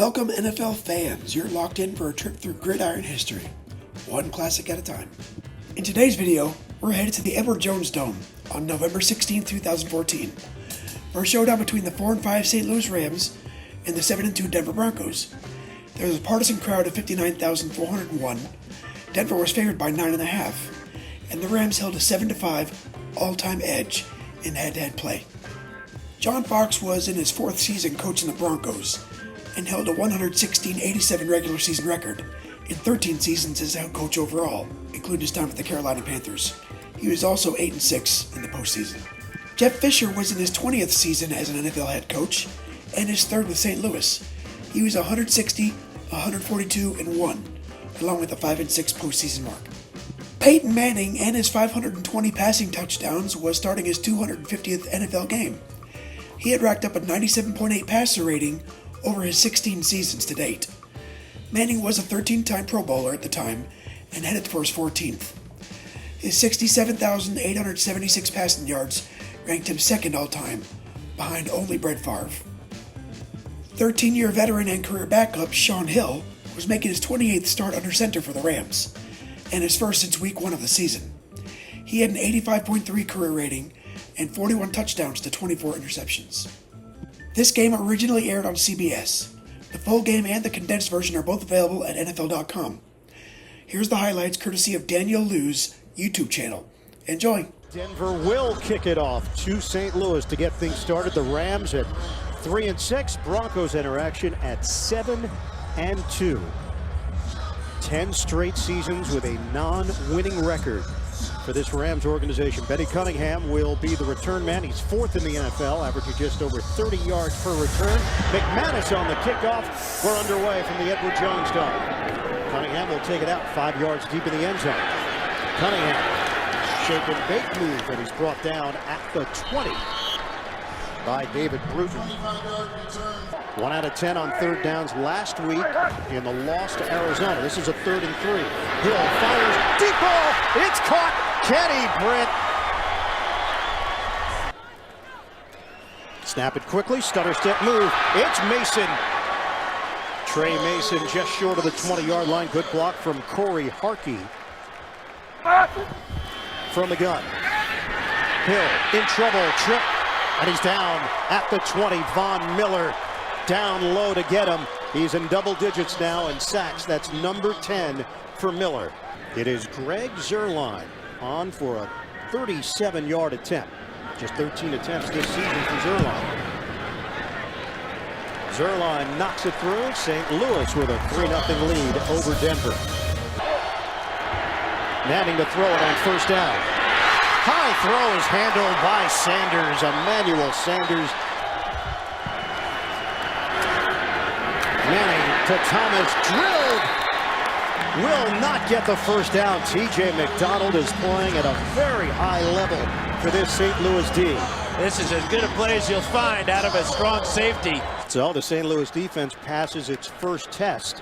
Welcome NFL fans, you're locked in for a trip through gridiron history, one classic at a time. In today's video, we're headed to the Edward Jones Dome on November 16, 2014, for a showdown between the 4-5 St. Louis Rams and the 7-2 Denver Broncos. There was a partisan crowd of 59,401, Denver was favored by 9.5, and the Rams held a 7-5 all-time edge in head-to-head play. John Fox was in his fourth season coaching the Broncos, and held a 116-87 regular season record in 13 seasons as head coach overall, including his time with the Carolina Panthers. He was also 8-6 in the postseason. Jeff Fisher was in his 20th season as an NFL head coach, and his third with St. Louis. He was 160, 142-1, along with a 5-6 postseason mark. Peyton Manning and his 520 passing touchdowns was starting his 250th NFL game. He had racked up a 97.8 passer rating over his 16 seasons to date. Manning was a 13-time Pro Bowler at the time and headed for his 14th. His 67,876 passing yards ranked him second all-time, behind only Brett Favre. 13-year veteran and career backup Shaun Hill was making his 28th start under center for the Rams, and his first since week 1 of the season. He had an 85.3 career rating and 41 touchdowns to 24 interceptions. This game originally aired on CBS. The full game and the condensed version are both available at NFL.com. Here's the highlights courtesy of Daniel Liu's YouTube channel. Enjoy! Denver will kick it off to St. Louis to get things started. The Rams at 3-6, Broncos interaction at 7-2. 10 straight seasons with a non-winning record for this Rams organization. Benny Cunningham will be the return man. He's fourth in the NFL, averaging just over 30 yards per return. McManus on the kickoff. We're underway from the Edward Jones Dome. Cunningham will take it out 5 yards deep in the end zone. Cunningham, shake and bake move, and he's brought down at the 20 by David Bruton. 1 out of 10 on third downs last week in the loss to Arizona. This is a 3rd and 3. Hill fires, deep ball, it's caught. Kenny Britt. Snap it quickly, stutter step move. It's Mason. Trey Mason just short of the 20-yard line. Good block from Corey Harkey. From the gun. Hill in trouble, trip, and he's down at the 20. Von Miller down low to get him. He's in double digits now in sacks. That's number 10 for Miller. It is Greg Zuerlein on for a 37-yard attempt. Just 13 attempts this season for Zuerlein. Zuerlein knocks it through. St. Louis with a 3-0 lead over Denver. Manning to throw it on first down. High throw is handled by Sanders, Emmanuel Sanders. Manning to Thomas, drilled. Will not get the first down. TJ McDonald is playing at a very high level for this St. Louis D. This is as good a play as you'll find out of a strong safety. So the St. Louis defense passes its first test.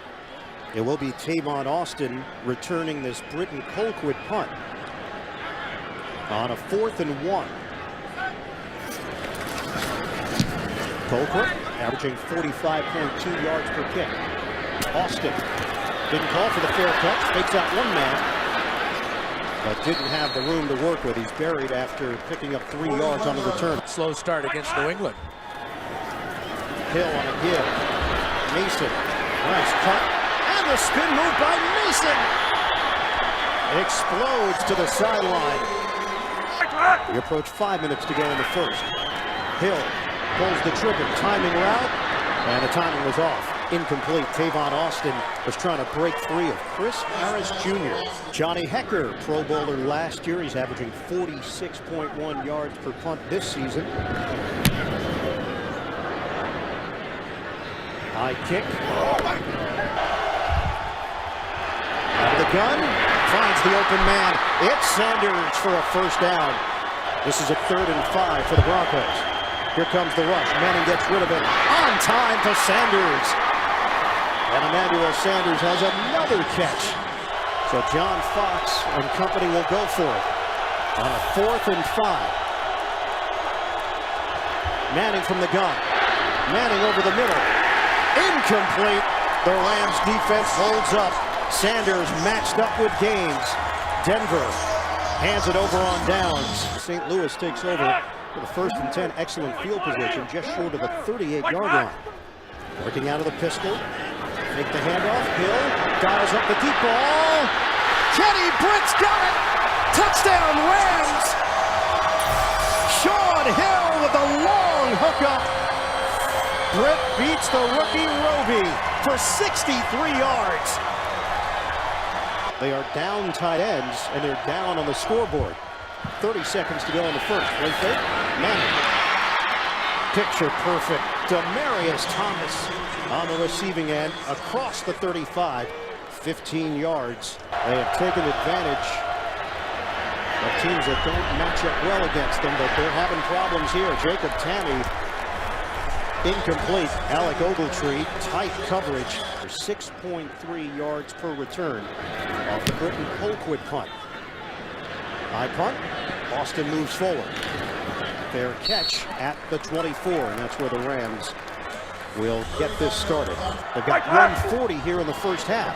It will be Tavon Austin returning this Britton Colquitt punt on a 4th and 1. Colquitt averaging 45.2 yards per kick. Austin didn't call for the fair catch, fakes out one man, but didn't have the room to work with. He's buried after picking up 3 yards on the return. Slow start against New England. Hill on a give. Mason, nice cut, and the spin move by Mason. Explodes to the sideline. We approach 5 minutes to go in the first. Hill pulls the trigger, timing route, and the timing was off. Incomplete. Tavon Austin was trying to break free of Chris Harris Jr. Johnny Hecker, Pro Bowler last year. He's averaging 46.1 yards per punt this season. High kick. Out of the gun. Finds the open man. It's Sanders for a first down. This is a 3rd and 5 for the Broncos. Here comes the rush. Manning gets rid of it. On time for Sanders. And Emmanuel Sanders has another catch. So John Fox and company will go for it on a 4th and 5. Manning from the gun. Manning over the middle. Incomplete. The Rams defense holds up. Sanders matched up with Gaines. Denver hands it over on downs. St. Louis takes over for the 1st and 10. Excellent field position, just short of the 38-yard line. Working out of the pistol. Take the handoff. Hill dials up the deep ball. Kenny Britt's got it. Touchdown Rams. Sean Hill with a long hookup. Britt beats the rookie Roby for 63 yards. They are down tight ends, and they're down on the scoreboard. 30 seconds to go in the first. Play fake. Manning. Picture perfect. Demaryius Thomas on the receiving end across the 35. 15 yards. They have taken advantage of teams that don't match up well against them, but they're having problems here. Jacob Tamme, incomplete. Alec Ogletree, tight coverage. 6.3 yards per return off the Britton Colquitt punt. High punt. Austin moves forward. Fair catch at the 24, and that's where the Rams will get this started. They've got 140 here in the first half.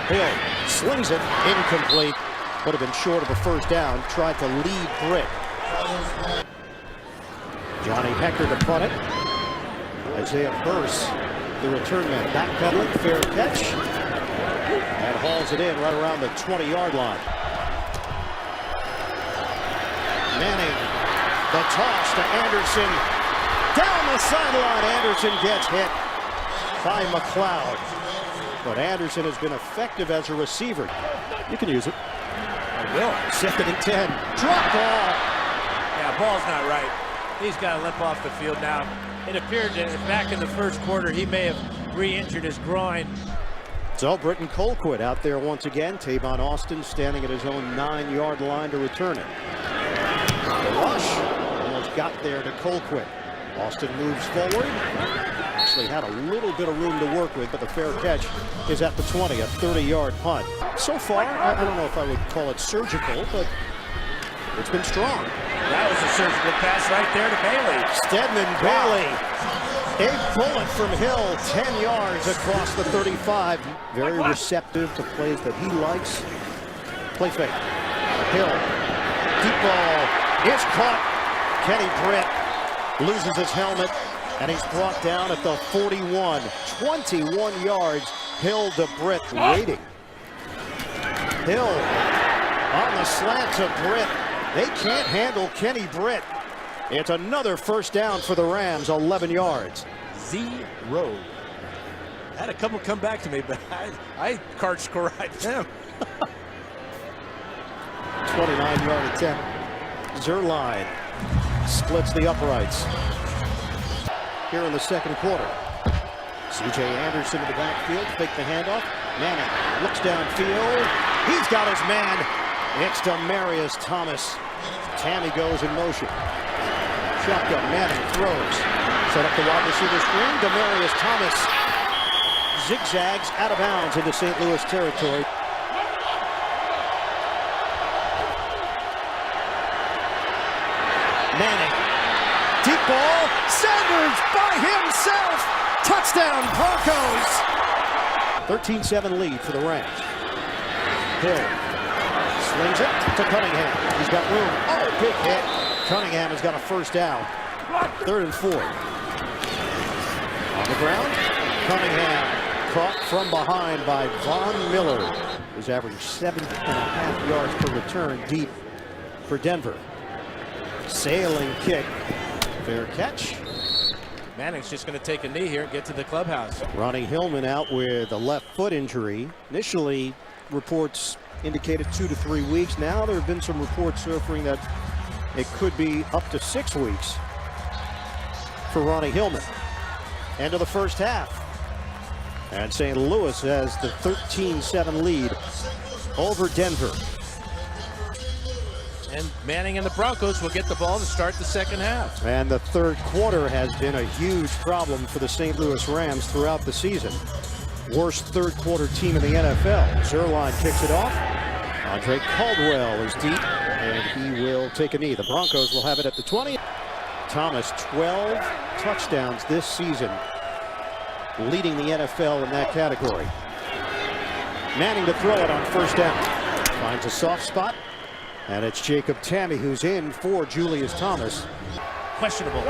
Hill slings it, incomplete. Would have been short of a first down. Tried to lead Britt. Johnny Hecker to punt it. Isaiah Burse, the return man, backpedaling, fair catch, and hauls it in right around the 20-yard line. Manning, the toss to Anderson. Down the sideline, Anderson gets hit by McLeod. But Anderson has been effective as a receiver. You can use it. I will. 2nd and 10. Drop ball. Yeah, ball's not right. He's got to limp off the field now. It appeared that back in the first quarter he may have re-injured his groin. So Britton Colquitt out there once again. Tavon Austin standing at his own 9-yard line to return it. The rush almost got there to Colquitt. Austin moves forward. Actually had a little bit of room to work with, but the fair catch is at the 20, a 30-yard punt. So far, I don't know if I would call it surgical, but it's been strong. That was a surgical pass right there to Bailey. Stedman Bailey. A bullet from Hill, 10 yards across the 35. Very receptive to plays that he likes. Play fake. Hill. Deep ball is caught. Kenny Britt loses his helmet, and he's brought down at the 41. 21 yards. Hill to Britt waiting. Hill on the slant to Britt. They can't handle Kenny Britt. It's another first down for the Rams, 11 yards. 0. Had a couple come back to me, but I card scored them. 29-yard attempt. Zerline splits the uprights. Here in the second quarter. C.J. Anderson in the backfield, fake the handoff. Manning looks downfield. He's got his man. It's Demaryius Thomas. Tamme goes in motion. Shotgun, Manning throws. Set up the wide receiver screen. Demaryius Thomas zigzags out of bounds into St. Louis territory. Manning. Deep ball. Sanders by himself. Touchdown, Broncos. 13-7 lead for the Rams. Hill slings it to Cunningham. He's got room. Oh, big hit. Cunningham has got a first down. 3rd and 4. On the ground, Cunningham caught from behind by Von Miller, who's averaged 7.5 yards per return deep for Denver. Sailing kick. Fair catch. Manning's just going to take a knee here and get to the clubhouse. Ronnie Hillman out with a left foot injury. Initially, reports indicated 2 to 3 weeks. Now there have been some reports surfacing that it could be up to 6 weeks for Ronnie Hillman. End of the first half. And St. Louis has the 13-7 lead over Denver. And Manning and the Broncos will get the ball to start the second half. And the third quarter has been a huge problem for the St. Louis Rams throughout the season. Worst third quarter team in the NFL. Zerline kicks it off. Andre Caldwell is deep, and he will take a knee. The Broncos will have it at the 20. Thomas, 12 touchdowns this season leading the NFL in that category. Manning to throw it on first down. Finds a soft spot, and it's Jacob Tamme who's in for Julius Thomas. Questionable.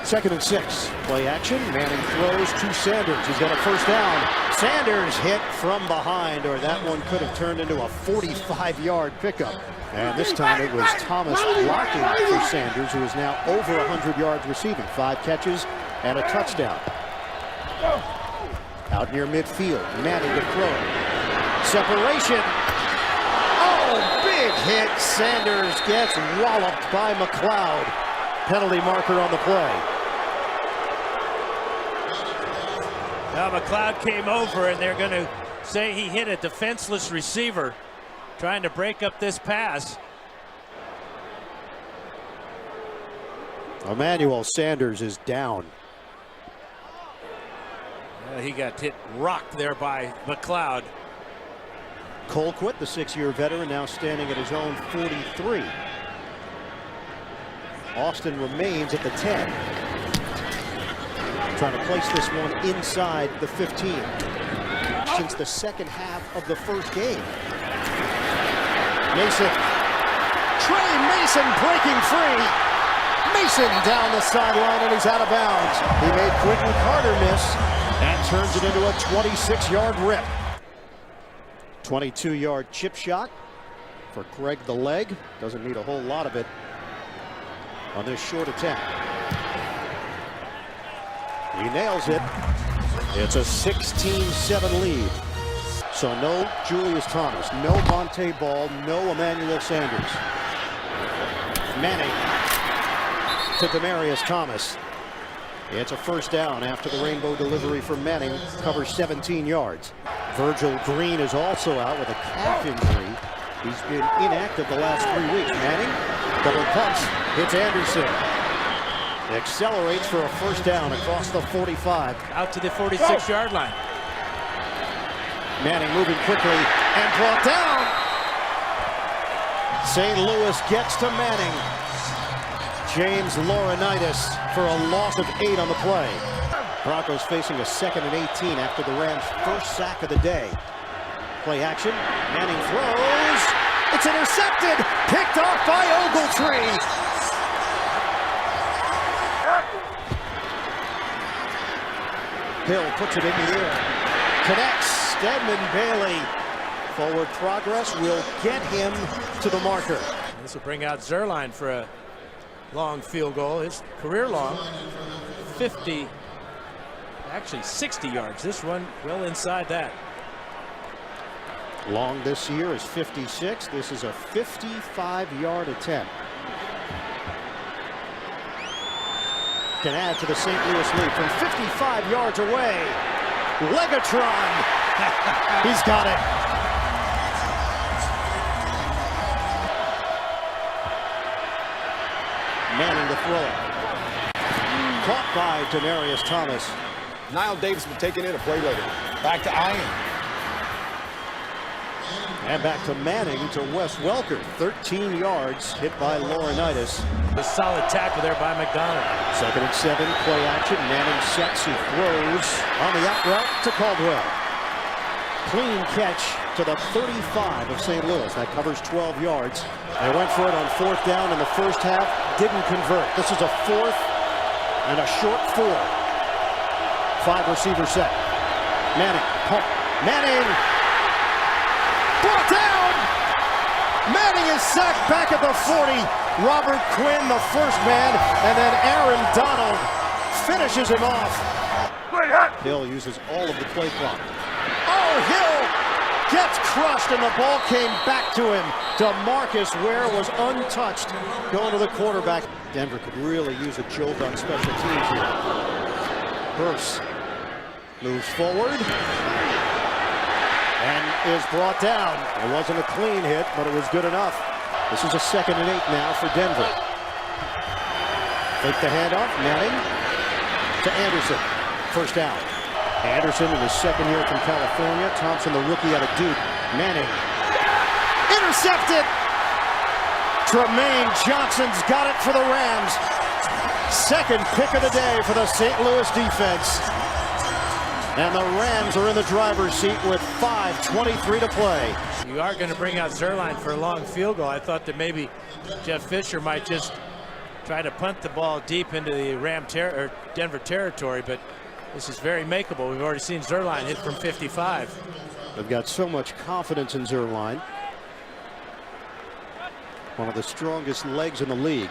2nd and 6. Play action. Manning throws to Sanders. He's got a first down. Sanders hit from behind, or that one could have turned into a 45-yard pickup. And this time it was Thomas blocking for Sanders, who is now over 100 yards receiving. 5 catches and a touchdown. Out near midfield. Manning to throw. Separation. Oh, big hit. Sanders gets walloped by McLeod. Penalty marker on the play. Now McLeod came over, and they're going to say he hit a defenseless receiver trying to break up this pass. Emmanuel Sanders is down. He got hit rocked there by McLeod. Colquitt, the 6-year veteran, now standing at his own 43. Austin remains at the 10. Trying to place this one inside the 15. Since the second half of the first game. Mason. Trey Mason breaking free. Mason down the sideline, and he's out of bounds. He made Quentin Carter miss and turns it into a 26-yard rip. 22-yard chip shot for Greg the Leg. Doesn't need a whole lot of it on this short attempt. He nails it. It's a 16-7 lead. So no Julius Thomas, no Monte Ball, no Emmanuel Sanders. Manning to Demaryius Thomas. It's a first down after the rainbow delivery from Manning. Covers 17 yards. Virgil Green is also out with a calf injury. He's been inactive the last 3 weeks. Manning, double punch, hits Anderson. Accelerates for a first down across the 45. Out to the 46-yard line. Manning moving quickly and brought down. St. Louis gets to Manning. James Laurinaitis for a loss of 8 on the play. Broncos facing a 2nd and 18 after the Rams' first sack of the day. Play action. Manning throws. It's intercepted. Picked off by Ogletree. Hill puts it in the air. Connects. Stedman Bailey. Forward progress will get him to the marker. This will bring out Zerline for a long field goal. His career long. 50, actually 60 yards. This one well inside that. Long this year is 56. This is a 55-yard attempt. Can add to the St. Louis lead from 55 yards away. Legatron. He's got it. Manning to throw it. Caught by Demaryius Thomas. Niall Davis will take it in a play later. Back to Ian. And back to Manning to Wes Welker. 13 yards hit by Laurinaitis. A solid tackle there by McDonald. 2nd and 7, play action. Manning sets, he throws on the out route to Caldwell. Clean catch to the 35 of St. Louis. That covers 12 yards. They went for it on 4th down in the first half. Didn't convert. This is a 4th and a short 4. 5 receiver set. Manning. Pump. Manning. Brought down. Manning is sacked back at the 40. Robert Quinn, the first man, and then Aaron Donald finishes him off. Hill uses all of the play clock. Oh, Hill gets crushed, and the ball came back to him. DeMarcus Ware was untouched going to the quarterback. Denver could really use a jolt on special teams here. Burse moves forward and is brought down. It wasn't a clean hit, but it was good enough. This is a 2nd and 8 now for Denver. Take the handoff. Manning to Anderson. First down. Anderson in his 2nd year from California. Thompson, the rookie out of Duke. Manning. Intercepted. Tremaine Johnson's got it for the Rams. 2nd pick of the day for the St. Louis defense. And the Rams are in the driver's seat with 5:23 to play. You are going to bring out Zerline for a long field goal. I thought that maybe Jeff Fisher might just try to punt the ball deep into the Denver territory, but this is very makeable. We've already seen Zerline hit from 55. They've got so much confidence in Zerline. One of the strongest legs in the league.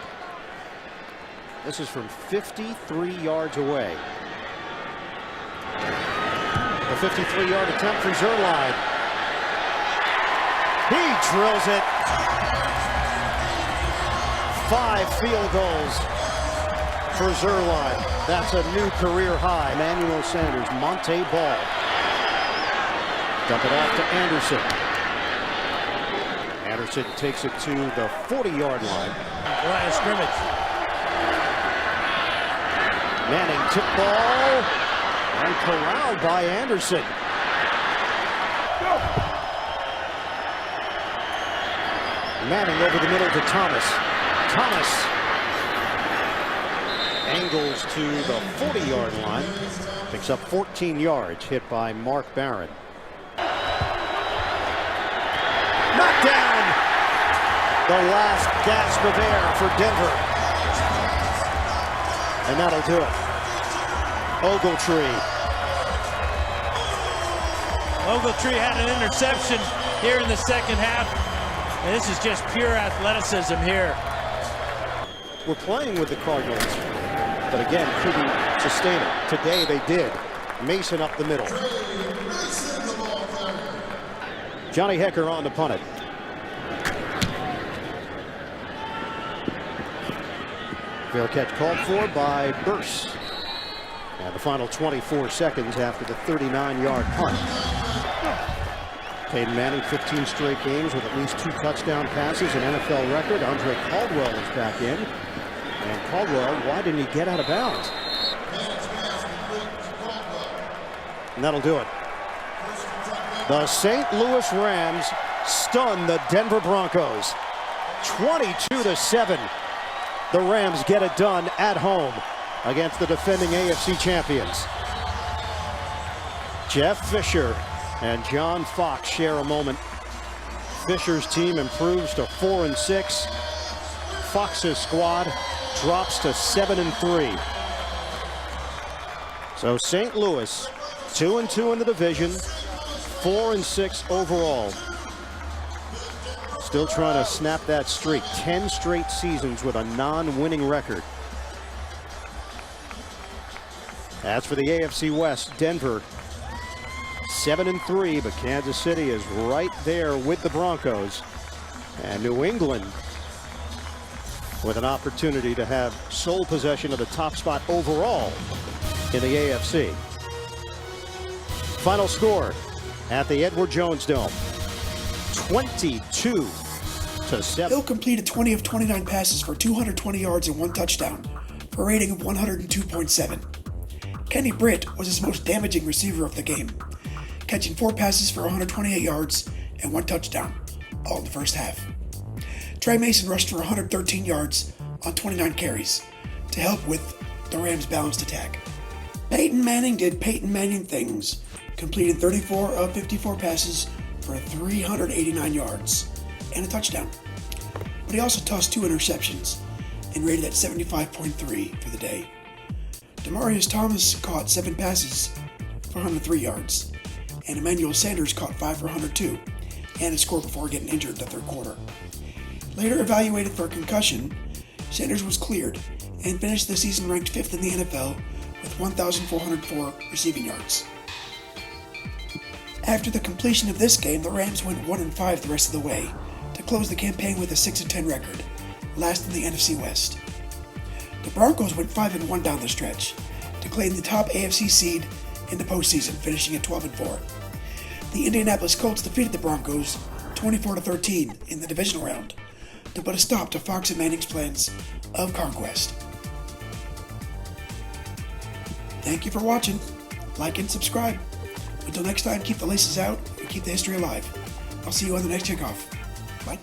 This is from 53 yards away. The 53-yard attempt for Zerline. He drills it. 5 field goals for Zerline. That's a new career high. Emmanuel Sanders, Monte Ball. Dump it off to Anderson. Anderson takes it to the 40-yard line. Line of scrimmage. Manning tip ball and corralled by Anderson. Manning over the middle to Thomas. Thomas angles to the 40-yard line. Picks up 14 yards, hit by Mark Barron. Knocked down. The last gasp of air for Denver. And that'll do it. Ogletree. Ogletree had an interception here in the second half. And this is just pure athleticism here. We're playing with the Cardinals, but again, couldn't sustain it. Today they did. Mason up the middle. Johnny Hecker on to punt it. Fair catch called for by Burse. And the final 24 seconds after the 39-yard punt. Peyton Manning, 15 straight games with at least 2 touchdown passes, an NFL record. Andre Caldwell is back in. And Caldwell, why didn't he get out of bounds? And that'll do it. The St. Louis Rams stun the Denver Broncos. 22-7. The Rams get it done at home against the defending AFC champions. Jeff Fisher and John Fox share a moment. Fisher's team improves to 4-6. Fox's squad drops to 7-3. So St. Louis 2-2 in the division, 4-6 overall. Still trying to snap that streak. 10 straight seasons with a non-winning record. As for the AFC West, Denver 7-3, but Kansas City is right there with the Broncos. And New England with an opportunity to have sole possession of the top spot overall in the AFC. Final score at the Edward Jones Dome, 22-7. Hill completed 20 of 29 passes for 220 yards and 1 touchdown for a rating of 102.7. Kenny Britt was his most damaging receiver of the game, catching 4 passes for 128 yards and 1 touchdown, all in the first half. Trey Mason rushed for 113 yards on 29 carries to help with the Rams' balanced attack. Peyton Manning did Peyton Manning things, completing 34 of 54 passes for 389 yards and a touchdown. But he also tossed 2 interceptions and rated at 75.3 for the day. Demaryius Thomas caught 7 passes for 103 yards, and Emmanuel Sanders caught 5 for 102 and a score before getting injured in the third quarter. Later evaluated for a concussion, Sanders was cleared and finished the season ranked 5th in the NFL with 1,404 receiving yards. After the completion of this game, the Rams went 1-5 the rest of the way to close the campaign with a 6-10 record, last in the NFC West. The Broncos went 5-1 down the stretch to claim the top AFC seed in the postseason, finishing at 12-4. The Indianapolis Colts defeated the Broncos 24-13 in the divisional round to put a stop to Fox and Manning's plans of conquest. Thank you for watching. Like and subscribe. Until next time, keep the laces out and keep the history alive. I'll see you on the next kickoff. Bye.